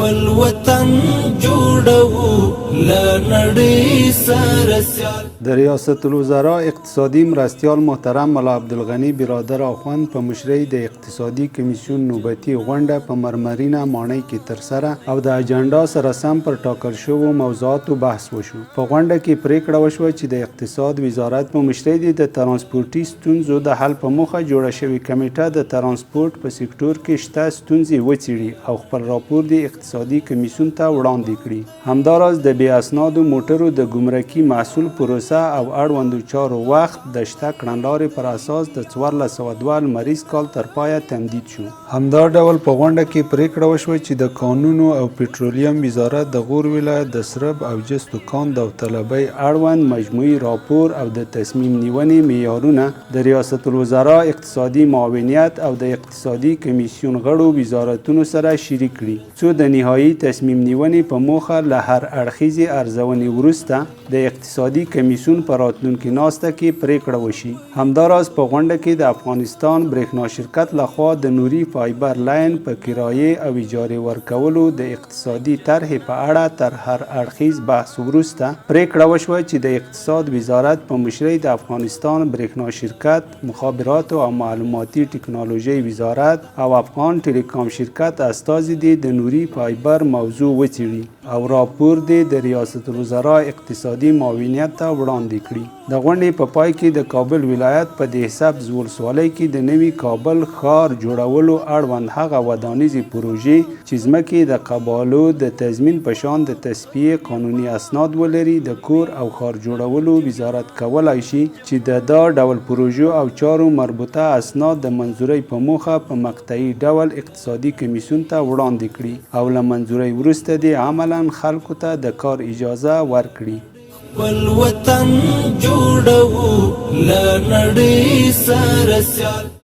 خپل وطن جوړو لنړۍ سره سیال. د ریاست الوزرا اقتصادي مرستیال محترم ملا عبدالغنی برادر آخوند په مشرۍ د اقتصادي کمیسیون نوبتي غونډه په مرمرینه ماڼۍ کې ترسره او د اجنډا سره سم پر ټاکل شویو موضوعاتو بحث وشو. په غونډه کې پریکړه وشوه چې د اقتصاد وزارت په مشرۍ د ترانسپورتي ستونزو د حل په موخه جوړه شوې کمیټه د ترانسپورت په سکتور کې شته ستونزې وڅېړي او خپل راپور د اقتصادي کمیسیون ته وړاندې کړي. همداراز د بې اسنادو موټرو د ګمرکي محصول پروسه او اړوندو چارو وخت د شته کړنلارې پر اساس د 1402 لمریز کال تر پایه تمدید شو. همدا ډول په غونډه کې پریکړه وشوه چې د کانونو او پټرولیم وزارت د غور ولایت د سرب او جستو کان داوطلبۍ اړوند مجموعي راپور او د تصمیم نیونې معیارونه د ریاست الوزرا اقتصادي معاونیت او د اقتصادي کمیسیون غړو وزارتونو سره شریک کړي څو د نهایي تصمیم نیونې په موخه له هر اړخیزې ارزونې وروسته د اقتصادي کمیسیون په راتلونکي ناسته کې پریکړه وشي. همداراز په غونډه کې د افغانستان برېښنا شرکت لخوا د نوري فایبر لاین په کرایې او اجارې ورکولو د اقتصادي طرحې په اړه تر هر اړخیز بحث وروسته پریکړه وشوه چې د اقتصاد وزارت په مشرۍ د افغانستان برېښنا شرکت، مخابراتو او معلوماتي ټکنالوژۍ وزارت او افغان ټیلیکام شرکت استازي دې د نوري فایبر موضوع وڅېړي او راپور دې د ریاست الوزرا اقتصادي معاونیت ته وړاندې کړي. د غونډې په پای کې د کابل ولایت په دهسبز ولسوالۍ کې د نوي کابل ښار جوړولو اړوند هغه ودانیزې پروژې چې ځمکې د قبالو د تضمین په شان د تصفیې قانوني اسناد ولري د کور او ښار جوړولو وزارت کولی شي چې د دا ډول پروژو او چارو مربوطه اسناد د منظورۍ په موخه په مقطعي ډول اقتصادي کمیسیون ته وړاندې کړي او له منظورۍ وروسته دې عملاً خلکو ته د کار اجازه ورکړي. خپل وطن جوړو لنړۍ سره سیال.